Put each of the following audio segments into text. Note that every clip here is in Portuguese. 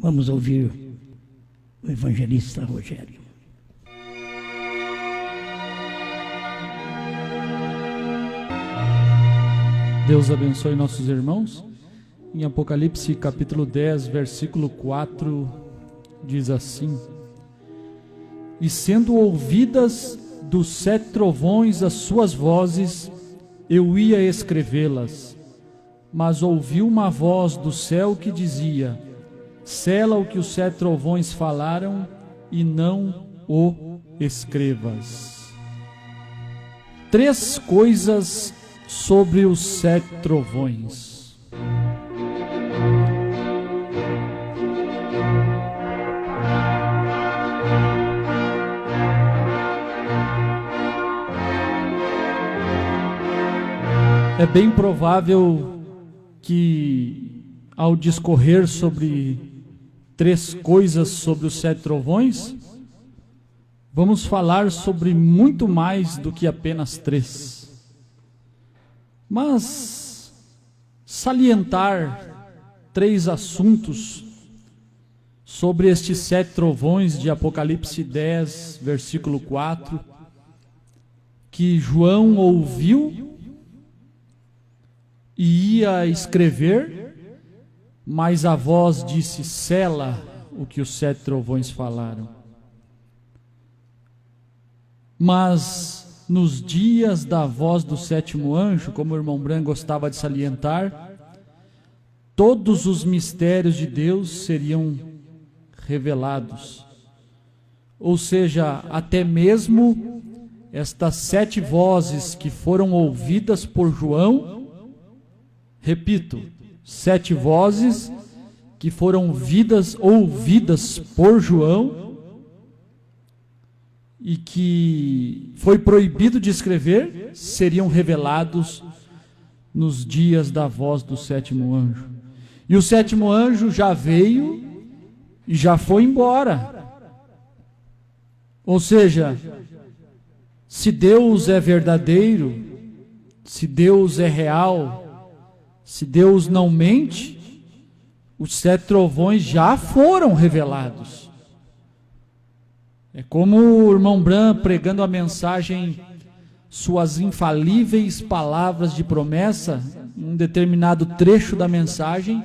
Vamos ouvir o evangelista Rogério. Deus abençoe nossos irmãos. Em Apocalipse capítulo 10, versículo 4, diz assim: E sendo ouvidas dos 7 trovões as suas vozes, eu ia escrevê-las. Mas ouvi uma voz do céu que dizia: Sela o que os 7 trovões falaram e não o escrevas. 3 coisas sobre os 7 trovões. É bem provável que, ao discorrer sobre 3 coisas sobre os 7 trovões, vamos falar sobre muito mais do que apenas 3. Mas salientar 3 assuntos sobre estes 7 trovões de Apocalipse 10, versículo 4, que João ouviu e ia escrever, mas a voz disse: sela o que os 7 trovões falaram. Mas nos dias da voz do 7º anjo, como o irmão Branco gostava de salientar, todos os mistérios de Deus seriam revelados. Ou seja, até mesmo estas 7 vozes que foram ouvidas por João, repito, 7 vozes que foram ouvidas por João e que foi proibido de escrever, seriam revelados nos dias da voz do 7º anjo. E o 7º anjo já veio e já foi embora. Ou seja, se Deus é verdadeiro, se Deus é real, se Deus não mente, os 7 trovões já foram revelados. É como o irmão Bran pregando a mensagem, suas infalíveis palavras de promessa, em um determinado trecho da mensagem,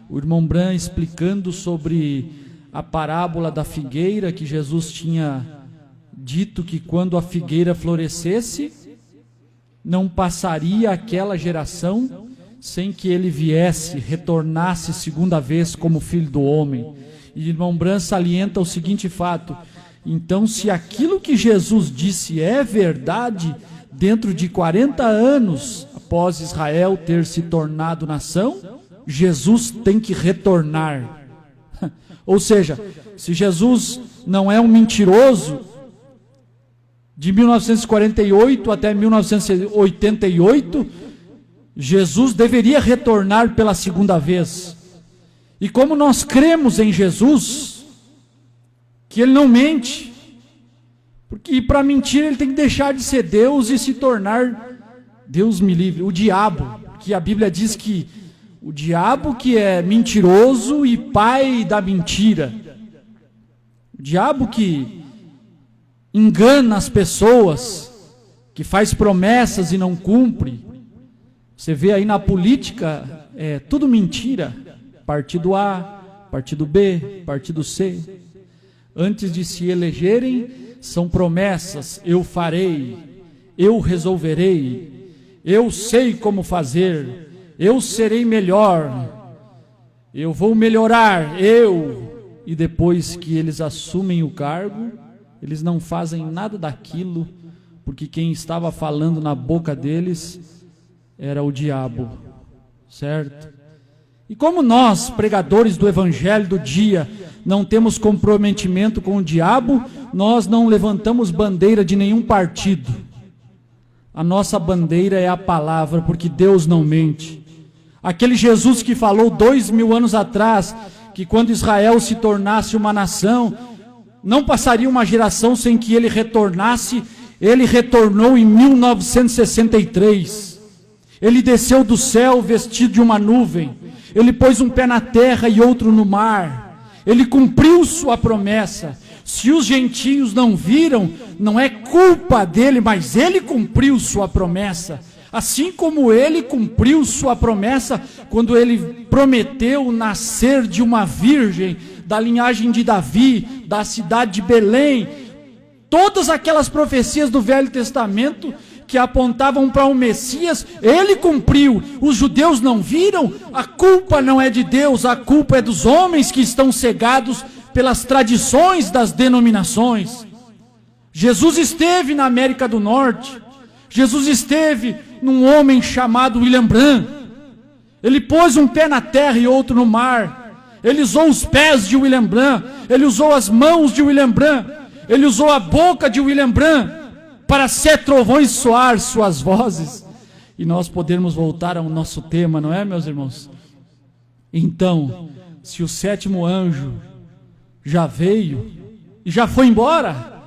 o irmão Bran explicando sobre a parábola da figueira, que Jesus tinha dito que quando a figueira florescesse, não passaria aquela geração sem que ele viesse, retornasse segunda vez como filho do homem. E irmão Bran salienta o seguinte fato: então, se aquilo que Jesus disse é verdade, dentro de 40 anos após Israel ter se tornado nação, Jesus tem que retornar. Ou seja, se Jesus não é um mentiroso, de 1948 até 1988, Jesus deveria retornar pela segunda vez. E como nós cremos em Jesus, que Ele não mente, porque para mentir Ele tem que deixar de ser Deus e se tornar, Deus me livre, o diabo, que a Bíblia diz que o diabo que é mentiroso e pai da mentira, o diabo que engana as pessoas, que faz promessas e não cumpre. Você vê aí na política, é tudo mentira, partido A, partido B, partido C. Antes de se elegerem, são promessas: eu farei, eu resolverei, eu sei como fazer, eu serei melhor, eu vou melhorar, e depois que eles assumem o cargo, eles não fazem nada daquilo, porque quem estava falando na boca deles era o diabo, certo? E como nós, pregadores do evangelho do dia, não temos comprometimento com o diabo, nós não levantamos bandeira de nenhum partido. A nossa bandeira é a palavra, porque Deus não mente. Aquele Jesus que falou 2000 anos atrás, que quando Israel se tornasse uma nação, não passaria uma geração sem que ele retornasse. Ele retornou em 1963. Ele desceu do céu vestido de uma nuvem. Ele pôs um pé na terra e outro no mar. Ele cumpriu sua promessa. Se os gentios não viram, não é culpa dele, mas ele cumpriu sua promessa. Assim como ele cumpriu sua promessa quando ele prometeu nascer de uma virgem, da linhagem de Davi, da cidade de Belém. Todas aquelas profecias do Velho Testamento que apontavam para um Messias, ele cumpriu. Os judeus não viram, a culpa não é de Deus, a culpa é dos homens que estão cegados pelas tradições das denominações. Jesus esteve na América do Norte, Jesus esteve num homem chamado William Branham. Ele pôs um pé na terra e outro no mar. Ele usou os pés de William Branham, ele usou as mãos de William Branham, ele usou a boca de William Branham para 7 trovões soar suas vozes. E nós podemos voltar ao nosso tema, não é, meus irmãos? Então, se o 7º anjo já veio e já foi embora,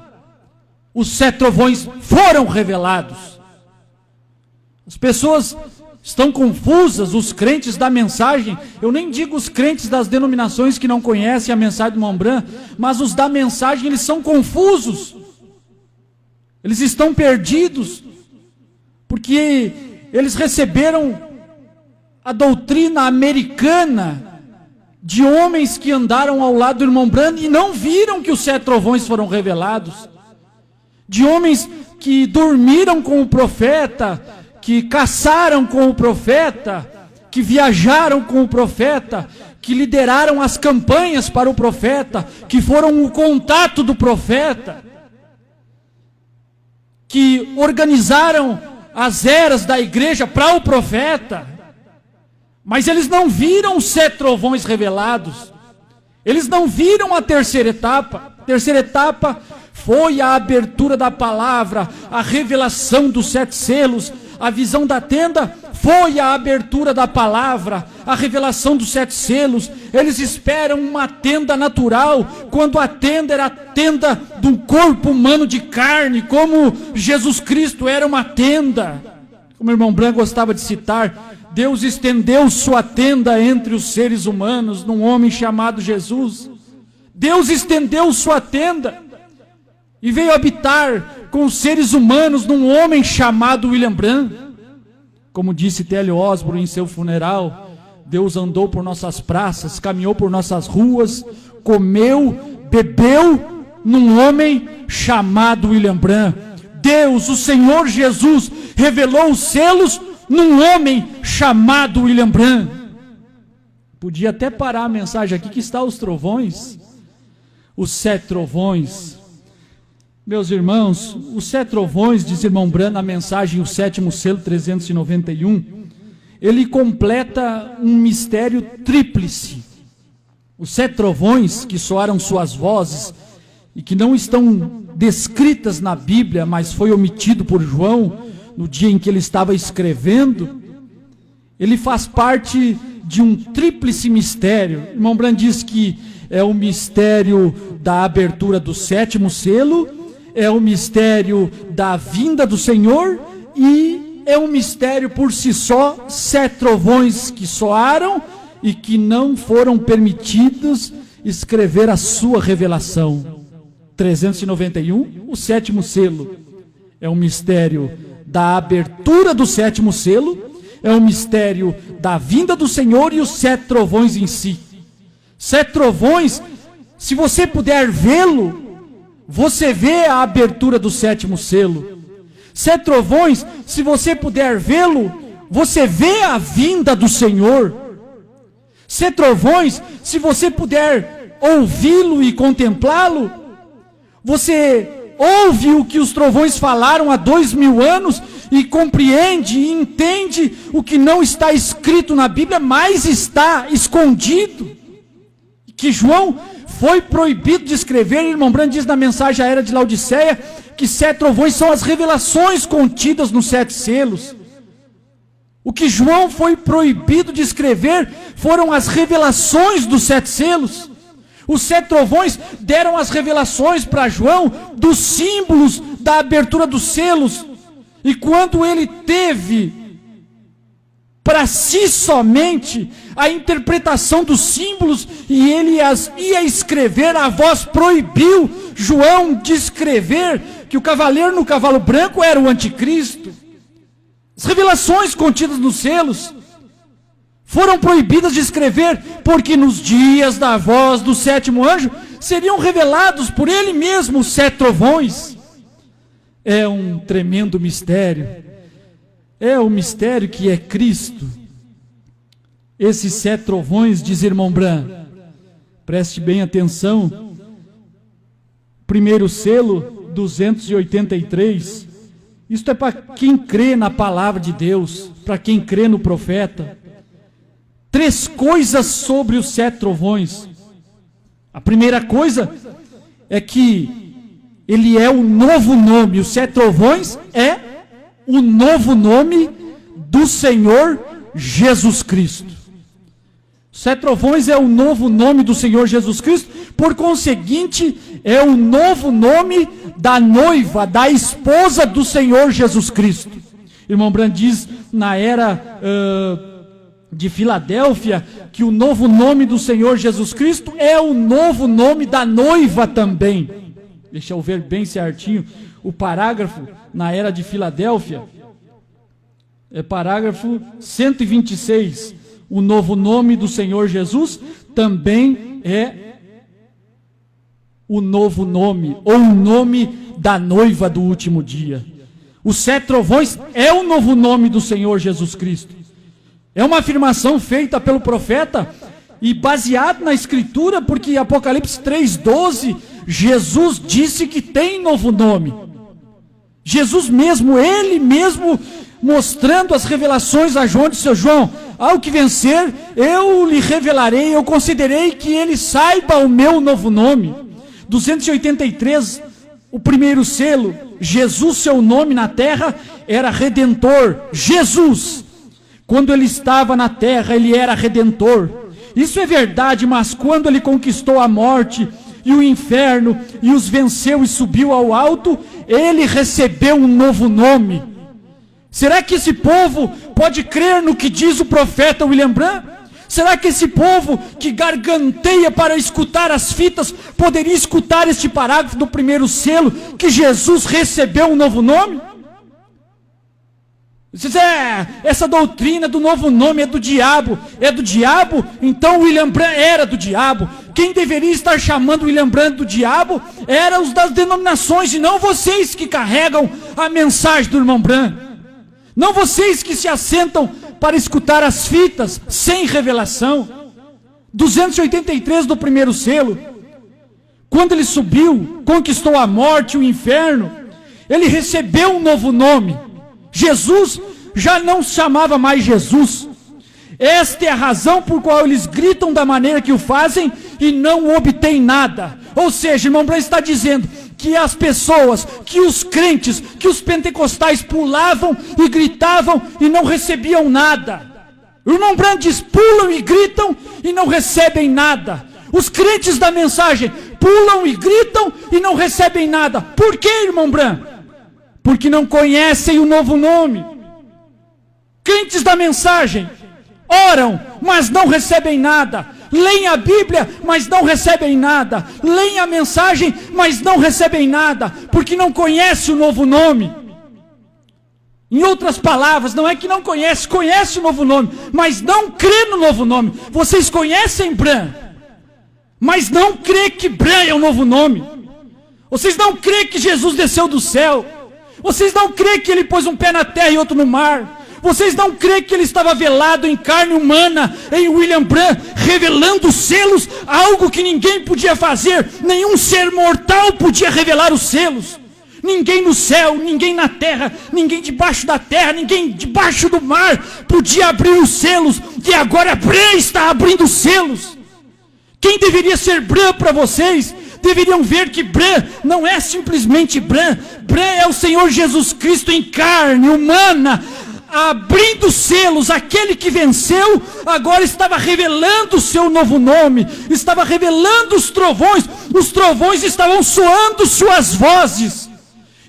os 7 trovões foram revelados. As pessoas estão confusas, os crentes da mensagem. Eu nem digo os crentes das denominações que não conhecem a mensagem do William Branham, mas os da mensagem, eles são confusos. Eles estão perdidos, porque eles receberam a doutrina americana de homens que andaram ao lado do irmão Branham e não viram que os 7 trovões foram revelados. De homens que dormiram com o profeta, que caçaram com o profeta, que viajaram com o profeta, que lideraram as campanhas para o profeta, que foram o contato do profeta, que organizaram as eras da igreja para o profeta, mas eles não viram os 7 trovões revelados, eles não viram a terceira etapa. A terceira etapa foi a abertura da palavra, a revelação dos 7 selos. A visão da tenda foi a abertura da palavra, a revelação dos 7 selos. Eles esperam uma tenda natural, quando a tenda era a tenda do corpo humano de carne, como Jesus Cristo era uma tenda. Como o irmão Branham gostava de citar, Deus estendeu sua tenda entre os seres humanos, num homem chamado Jesus. Deus estendeu sua tenda e veio habitar com os seres humanos num homem chamado William Branham. Como disse T.L. Osborne em seu funeral, Deus andou por nossas praças, caminhou por nossas ruas, comeu, bebeu num homem chamado William Branham. Deus, o Senhor Jesus, revelou os selos num homem chamado William Branham. Podia até parar a mensagem aqui, que está os trovões, os 7 trovões. Meus irmãos, os 7 trovões, diz irmão Branham na mensagem, o 7º selo 391, ele completa um mistério tríplice. Os 7 trovões que soaram suas vozes e que não estão descritas na Bíblia, mas foi omitido por João no dia em que ele estava escrevendo, ele faz parte de um tríplice mistério. O irmão Branham diz que é o mistério da abertura do 7º selo, é o mistério da vinda do Senhor e é um mistério por si só, 7 trovões que soaram e que não foram permitidos escrever a sua revelação. 391, o 7º selo é um mistério da abertura do 7º selo, é um mistério da vinda do Senhor e os 7 trovões em si. 7 trovões, se você puder vê-lo, você vê a abertura do 7º selo. 7 trovões, se você puder vê-lo, você vê a vinda do Senhor. 7 trovões, se você puder ouvi-lo e contemplá-lo, você ouve o que os trovões falaram há 2000 anos e compreende e entende o que não está escrito na Bíblia, mas está escondido, que João foi proibido de escrever. O irmão Branham diz na mensagem à era de Laodiceia que 7 trovões são as revelações contidas nos 7 selos. O que João foi proibido de escrever foram as revelações dos 7 selos. Os 7 trovões deram as revelações para João dos símbolos da abertura dos selos. E quando ele teve para si somente a interpretação dos símbolos, e ele as ia escrever. A voz proibiu João de escrever que o cavaleiro no cavalo branco era o anticristo. As revelações contidas nos selos foram proibidas de escrever, porque nos dias da voz do sétimo anjo seriam revelados por ele mesmo os 7 trovões. É um tremendo mistério. É o mistério que é Cristo. Esses 7 trovões, diz irmão Bran, preste bem atenção. Primeiro selo, 283. Isto é para quem crê na palavra de Deus, para quem crê no profeta. 3 coisas sobre os 7 trovões. A primeira coisa é que ele é o novo nome. Os 7 trovões é o novo nome do Senhor Jesus Cristo. Os 7 trovões é o novo nome do Senhor Jesus Cristo, por conseguinte, é o novo nome da noiva, da esposa do Senhor Jesus Cristo. Irmão Brand diz, na era de Filadélfia, que o novo nome do Senhor Jesus Cristo é o novo nome da noiva também. Deixa eu ver bem certinho o parágrafo na era de Filadélfia. É parágrafo 126. O novo nome do Senhor Jesus também é o novo nome, ou o nome da noiva do último dia. Os 7 trovões é o novo nome do Senhor Jesus Cristo. É uma afirmação feita pelo profeta e baseado na Escritura, porque em Apocalipse 3:12, Jesus disse que tem novo nome. Jesus mesmo, ele mesmo, mostrando as revelações a João, disse: João, ao que vencer, eu lhe revelarei, eu considerei que ele saiba o meu novo nome. 283, o primeiro selo, Jesus, seu nome na terra, era Redentor. Jesus, quando ele estava na terra, ele era Redentor. Isso é verdade, mas quando ele conquistou a morte e o inferno, e os venceu e subiu ao alto, ele recebeu um novo nome. Será que esse povo pode crer no que diz o profeta William Branham? Será que esse povo que garganteia para escutar as fitas, poderia escutar este parágrafo do primeiro selo, que Jesus recebeu um novo nome? Você diz, essa doutrina do novo nome é do diabo. É do diabo? Então William Branham era do diabo. Quem deveria estar chamando William Branham do diabo eram os das denominações, e não vocês que carregam a mensagem do irmão Branham. Não vocês que se assentam para escutar as fitas sem revelação. 283 do primeiro selo. Quando ele subiu, conquistou a morte e o inferno, ele recebeu um novo nome. Jesus já não se chamava mais Jesus. Esta é a razão por qual eles gritam da maneira que o fazem e não obtêm nada. Ou seja, irmão Branham está dizendo que as pessoas, que os crentes, que os pentecostais pulavam e gritavam e não recebiam nada. O irmão Branham diz, pulam e gritam e não recebem nada. Os crentes da mensagem pulam e gritam e não recebem nada. Por que, irmão Branham? Porque não conhecem o novo nome. Crentes da mensagem oram, mas não recebem nada. Leem a Bíblia, mas não recebem nada. Leem a mensagem, mas não recebem nada, porque não conhecem o novo nome. Em outras palavras, não é que não conhece, conhece o novo nome, mas não crê no novo nome. Vocês conhecem Branham, mas não crê que Branham é o novo nome. Vocês não crê que Jesus desceu do céu. Vocês não crê que ele pôs um pé na terra e outro no mar. Vocês não crê que ele estava velado em carne humana, em William Branham, revelando os selos, algo que ninguém podia fazer, nenhum ser mortal podia revelar os selos. Ninguém no céu, ninguém na terra, ninguém debaixo da terra, ninguém debaixo do mar podia abrir os selos, e agora Branham está abrindo os selos. Quem deveria ser Branham para vocês? Deveriam ver que Branham não é simplesmente Branham. Branham é o Senhor Jesus Cristo em carne humana, abrindo selos. Aquele que venceu agora estava revelando o seu novo nome, estava revelando os trovões estavam soando suas vozes.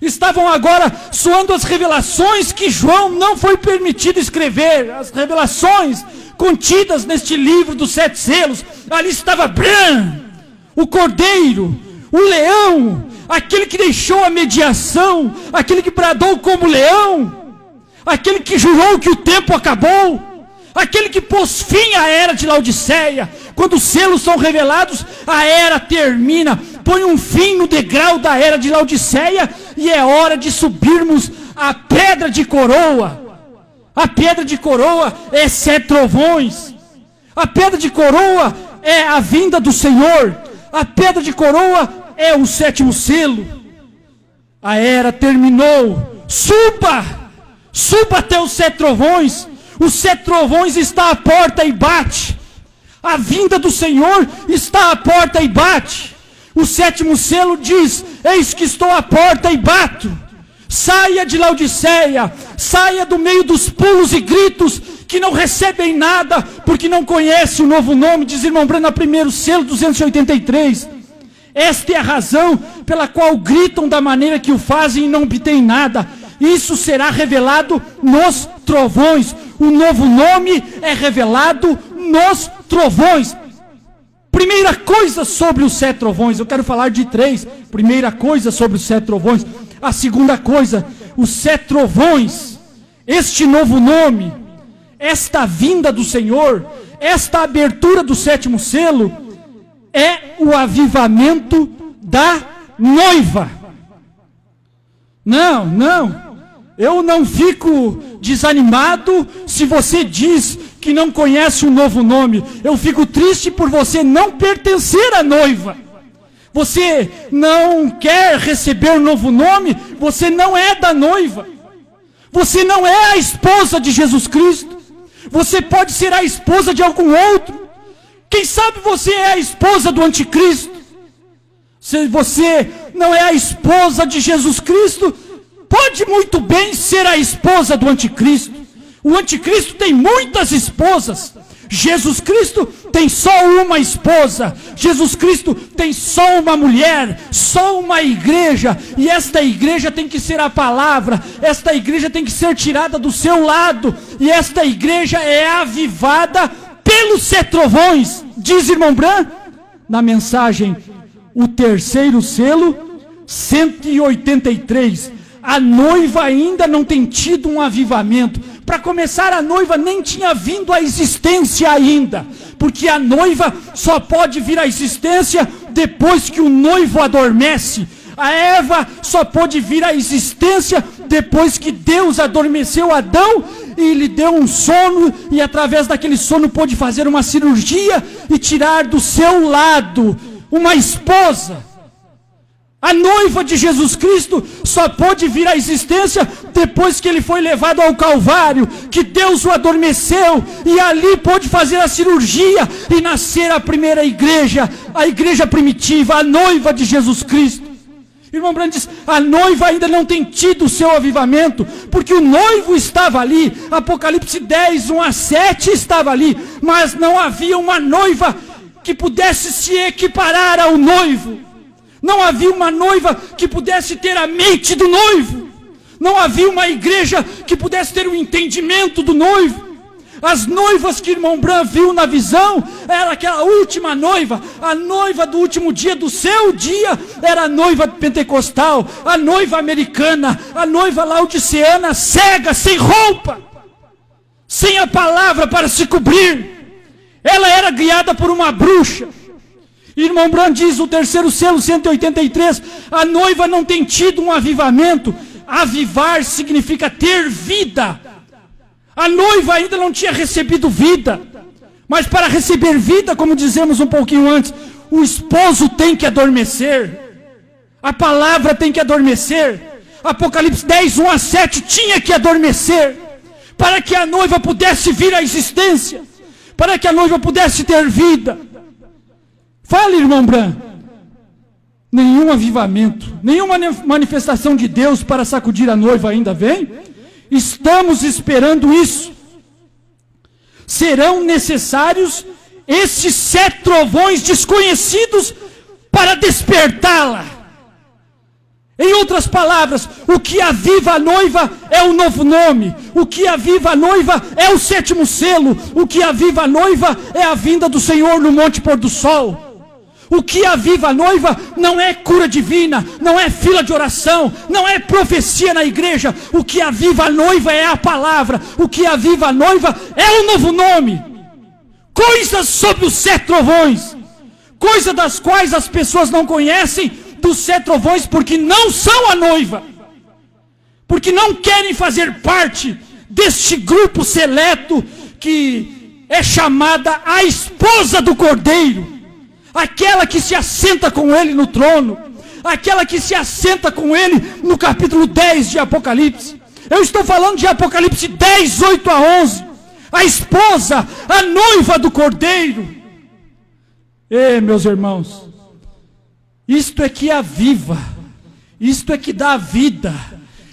Estavam agora soando as revelações que João não foi permitido escrever, as revelações contidas neste livro dos 7 selos. Ali estava Bran, o cordeiro, o leão, aquele que deixou a mediação, aquele que bradou como leão, aquele que jurou que o tempo acabou, aquele que pôs fim à era de Laodiceia. Quando os selos são revelados, a era termina, põe um fim no degrau da era de Laodiceia, e é hora de subirmos a pedra de coroa. A pedra de coroa é 7 trovões. A pedra de coroa é a vinda do Senhor. A pedra de coroa é o 7º selo. A era terminou. Suba até os 7 trovões. Os 7 trovões está à porta e bate. A vinda do Senhor está à porta e bate. O 7º selo diz: eis que estou à porta e bato. Saia de Laodiceia, saia do meio dos pulos e gritos que não recebem nada, porque não conhece o novo nome, diz irmão Branham no 1º selo 283. Esta é a razão pela qual gritam da maneira que o fazem e não obtêm nada. Isso será revelado nos trovões. O novo nome é revelado nos trovões. Primeira coisa sobre os 7 trovões, eu quero falar de 3. Primeira coisa sobre os 7 trovões. A segunda coisa, os 7 trovões, este novo nome, esta vinda do Senhor, esta abertura do 7º selo, é o avivamento da noiva. Não, eu não fico desanimado se você diz que não conhece um novo nome. Eu fico triste por você não pertencer à noiva. Você não quer receber um novo nome, você não é da noiva. Você não é a esposa de Jesus Cristo. Você pode ser a esposa de algum outro. Quem sabe você é a esposa do anticristo. Se você não é a esposa de Jesus Cristo, pode muito bem ser a esposa do anticristo. O anticristo tem muitas esposas. Jesus Cristo tem só uma esposa. Jesus Cristo tem só uma mulher, só uma igreja. E esta igreja tem que ser a palavra. Esta igreja tem que ser tirada do seu lado. E esta igreja é avivada pelos 7 trovões. Diz irmão Branham na mensagem o 3º selo 183. A noiva ainda não tem tido um avivamento. Para começar, a noiva nem tinha vindo à existência ainda, porque a noiva só pode vir à existência depois que o noivo adormece. A Eva só pôde vir à existência depois que Deus adormeceu Adão e lhe deu um sono, e através daquele sono pôde fazer uma cirurgia e tirar do seu lado uma esposa. A noiva de Jesus Cristo só pôde vir à existência depois que ele foi levado ao Calvário, que Deus o adormeceu, e ali pôde fazer a cirurgia e nascer a primeira igreja, a igreja primitiva, a noiva de Jesus Cristo. Irmão Branham diz: a noiva ainda não tem tido o seu avivamento, porque o noivo estava ali. Apocalipse 10, 1-7 estava ali, mas não havia uma noiva que pudesse se equiparar ao noivo. Não havia uma noiva que pudesse ter a mente do noivo. Não havia uma igreja que pudesse ter o entendimento do noivo. As noivas que irmão Branham viu na visão, era aquela última noiva, a noiva do último dia do seu dia, era a noiva pentecostal, a noiva americana, a noiva laodiceana, cega, sem roupa, sem a palavra para se cobrir. Ela era guiada por uma bruxa. Irmão Branham diz, o 3º selo 183, a noiva não tem tido um avivamento. Avivar significa ter vida. A noiva ainda não tinha recebido vida, mas para receber vida, como dizemos um pouquinho antes, o esposo tem que adormecer, a palavra tem que adormecer. Apocalipse 10, 1-7 tinha que adormecer, para que a noiva pudesse vir à existência, para que a noiva pudesse ter vida. Fale, irmão Branham. Nenhum avivamento, nenhuma manifestação de Deus para sacudir a noiva ainda vem. Estamos esperando isso. Serão necessários esses 7 trovões desconhecidos para despertá-la. Em outras palavras, o que aviva a noiva é o novo nome. O que aviva a noiva é o sétimo selo. O que aviva a noiva é a vinda do Senhor no Monte Pôr do Sol. O que aviva a noiva não é cura divina, não é fila de oração, não é profecia na igreja. O que aviva a noiva é a palavra. O que aviva a noiva é o novo nome. Coisas sobre os 7 trovões, coisas das quais as pessoas não conhecem dos 7 trovões, porque não são a noiva, porque não querem fazer parte deste grupo seleto que é chamada a esposa do Cordeiro, aquela que se assenta com ele no trono, aquela que se assenta com ele no capítulo 10 de Apocalipse. Eu estou falando de Apocalipse 10, 8 a 11, a esposa, a noiva do Cordeiro. Meus irmãos, isto é que aviva, isto é que dá vida,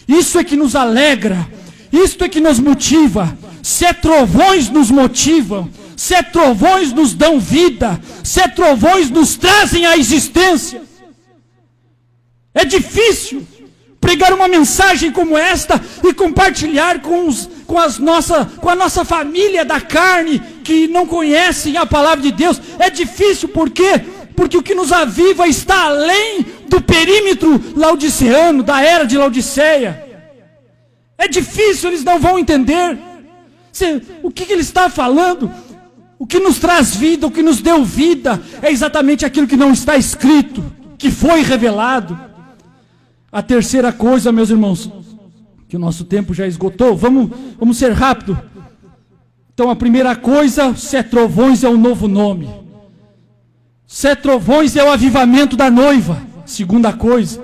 isso é que nos alegra, isto é que nos motiva. 7 trovões nos motivam, 7 trovões nos dão vida, 7 trovões nos trazem à existência. É difícil pregar uma mensagem como esta e compartilhar com a nossa família da carne que não conhecem a palavra de Deus. É difícil porque o que nos aviva está além do perímetro laodiceano, da era de Laodiceia. É difícil, eles não vão entender o que ele está falando. O que nos traz vida, o que nos deu vida, é exatamente aquilo que não está escrito, que foi revelado. A terceira coisa, meus irmãos, que o nosso tempo já esgotou, vamos ser rápido. Então a primeira coisa, 7 trovões é um novo nome. 7 trovões é o avivamento da noiva. Segunda coisa.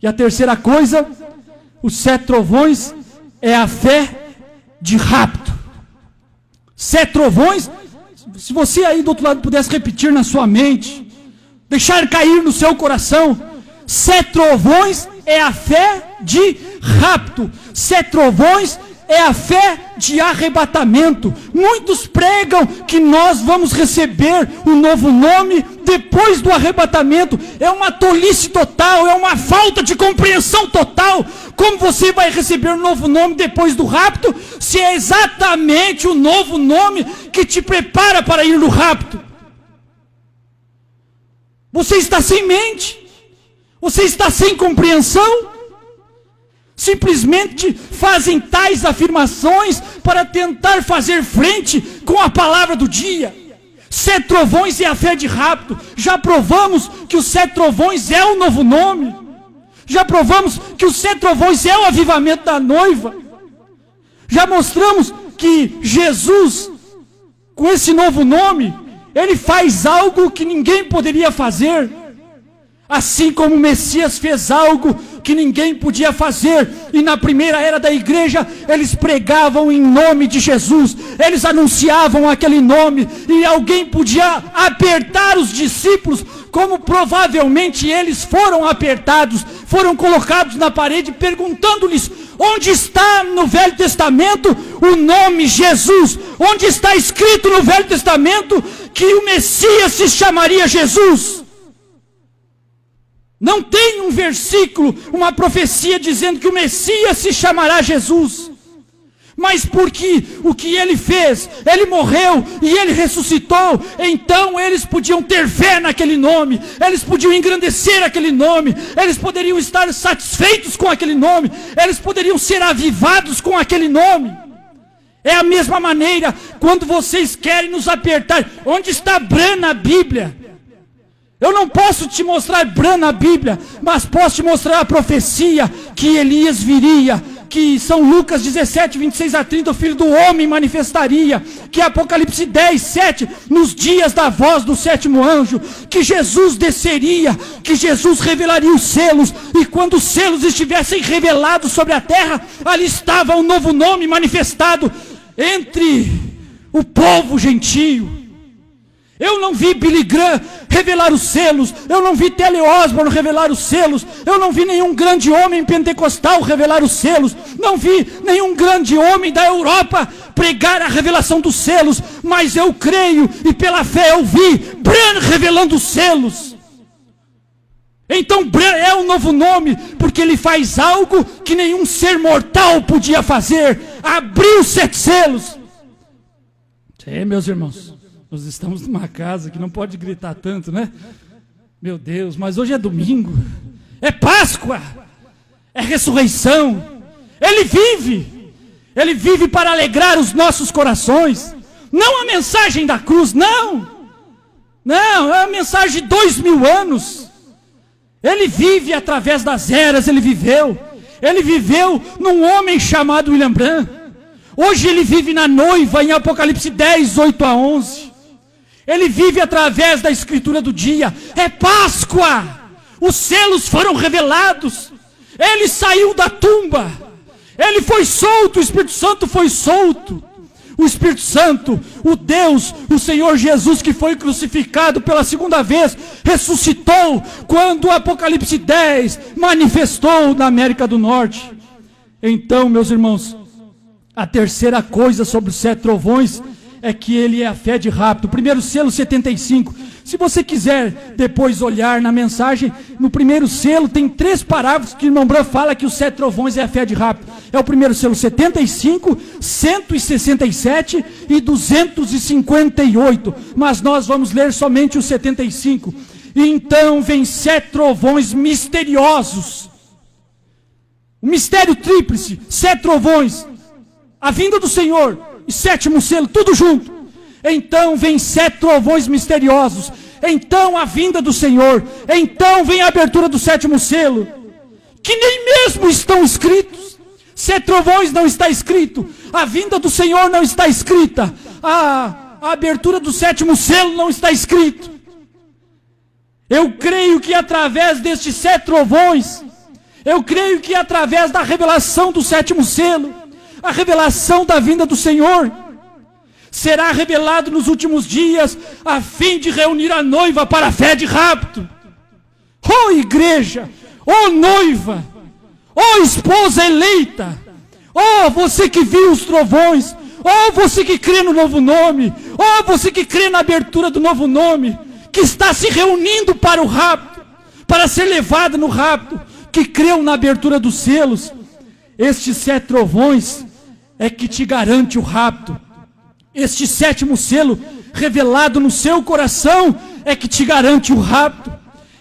E a terceira coisa, os 7 trovões é a fé de rapto. 7 trovões, se você aí do outro lado pudesse repetir na sua mente, deixar cair no seu coração, 7 trovões é a fé de rapto. 7 trovões é a fé de arrebatamento. Muitos pregam que nós vamos receber um novo nome depois do arrebatamento. É uma tolice total, é uma falta de compreensão total. Como você vai receber um novo nome depois do rapto, se é exatamente o novo nome que te prepara para ir no rapto? Você está sem mente, você está sem compreensão. Simplesmente fazem tais afirmações para tentar fazer frente com a palavra do dia. 7 trovões é a fé de rapto. Já provamos que os 7 trovões é o novo nome. Já provamos que os 7 trovões é o avivamento da noiva. Já mostramos que Jesus, com esse novo nome, ele faz algo que ninguém poderia fazer. Assim como o Messias fez algo que ninguém podia fazer, e na primeira era da igreja, eles pregavam em nome de Jesus, eles anunciavam aquele nome, e alguém podia apertar os discípulos, como provavelmente eles foram apertados, foram colocados na parede, perguntando-lhes: onde está no Velho Testamento o nome Jesus? Onde está escrito no Velho Testamento que o Messias se chamaria Jesus? Não tem um versículo, uma profecia dizendo que o Messias se chamará Jesus. Mas porque o que ele fez, ele morreu e ele ressuscitou, então eles podiam ter fé naquele nome, eles podiam engrandecer aquele nome, eles poderiam estar satisfeitos com aquele nome, eles poderiam ser avivados com aquele nome. É a mesma maneira quando vocês querem nos apertar. Onde está Bran na Bíblia? Eu não posso te mostrar Bran na Bíblia, mas posso te mostrar a profecia que Elias viria, que São Lucas 17, 26 a 30, o Filho do Homem manifestaria, que Apocalipse 10, 7, nos dias da voz do 7º anjo, que Jesus desceria, que Jesus revelaria os selos, e quando os selos estivessem revelados sobre a terra, ali estava um novo nome manifestado entre o povo gentio. Eu não vi Billy Graham revelar os selos, eu não vi Telly Osborne revelar os selos, eu não vi nenhum grande homem pentecostal revelar os selos, não vi nenhum grande homem da Europa pregar a revelação dos selos, mas eu creio e pela fé eu vi Bran revelando os selos. Então é um novo nome, porque ele faz algo que nenhum ser mortal podia fazer: abriu 7 selos. Meus irmãos, nós estamos numa casa que não pode gritar tanto, né? Meu Deus, mas hoje é domingo, é Páscoa, é ressurreição. Ele vive para alegrar os nossos corações. Não a mensagem da cruz, não, é a mensagem de 2000 anos. Ele vive através das eras, ele viveu num homem chamado William Branham. Hoje ele vive na noiva, em Apocalipse 10, 8 a 11. Ele vive através da escritura do dia. É Páscoa, os selos foram revelados, ele saiu da tumba, ele foi solto, o Espírito Santo foi solto. O Espírito Santo, o Deus, o Senhor Jesus, que foi crucificado pela segunda vez, ressuscitou quando o Apocalipse 10 manifestou na América do Norte. Então, meus irmãos, a terceira coisa sobre os 7 trovões é que ele é a fé de rapto. O primeiro selo, 75. Se você quiser depois olhar na mensagem, no primeiro selo tem 3 parágrafos que o irmão Branham fala que os 7 trovões é a fé de rapto. É o primeiro selo 75, 167 e 258. Mas nós vamos ler somente o 75. E então vem 7 trovões misteriosos. O mistério tríplice, 7 trovões, a vinda do Senhor e 7º selo, tudo junto. Então vem 7 trovões misteriosos. Então a vinda do Senhor. Então vem a abertura do 7º selo, que nem mesmo estão escritos. 7 trovões não está escrito. A vinda do Senhor não está escrita. A abertura do 7º selo não está escrito. Eu creio que através destes 7 trovões, eu creio que através da revelação do 7º selo, a revelação da vinda do Senhor, será revelado nos últimos dias, a fim de reunir a noiva para a fé de rapto. Ó igreja, ó noiva, ó esposa eleita, ó você que viu os trovões, ó você que crê no novo nome, ó você que crê na abertura do novo nome, que está se reunindo para o rapto, para ser levado no rapto, que creu na abertura dos selos. Estes 7 trovões é que te garante o rapto. Este 7º selo revelado no seu coração é que te garante o rapto.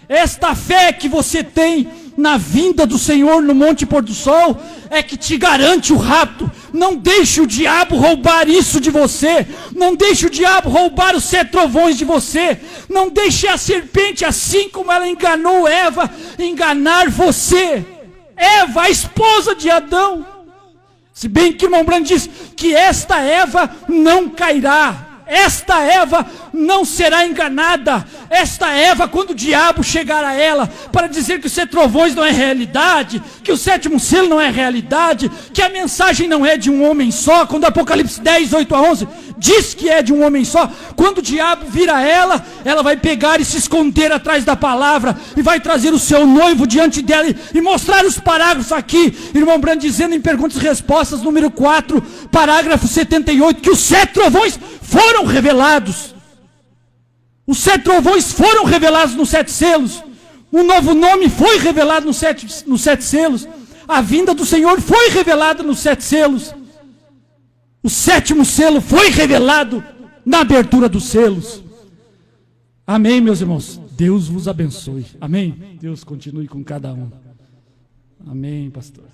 Esta fé que você tem na vinda do Senhor no Monte Pôr do Sol é que te garante o rapto. Não deixe o diabo roubar isso de você. Não deixe o diabo roubar os 7 trovões de você. Não deixe a serpente, assim como ela enganou Eva, enganar você. Eva, a esposa de Adão. Se bem que o irmão Branham diz que esta Eva não cairá, esta Eva não será enganada. Esta Eva, quando o diabo chegar a ela para dizer que os 7 trovões não é realidade, que o 7º selo não é realidade, que a mensagem não é de um homem só, quando Apocalipse 10, 8 a 11 diz que é de um homem só, quando o diabo vir a ela, ela vai pegar e se esconder atrás da palavra, e vai trazer o seu noivo diante dela, e mostrar os parágrafos aqui, irmão Branham dizendo em perguntas e respostas, número 4, parágrafo 78, que os 7 trovões foram revelados. Os 7 trovões foram revelados nos 7 selos. Um novo nome foi revelado nos 7 selos. A vinda do Senhor foi revelada nos 7 selos. O 7º selo foi revelado na abertura dos selos. Amém, meus irmãos? Deus vos abençoe. Amém? Deus continue com cada um. Amém, pastor.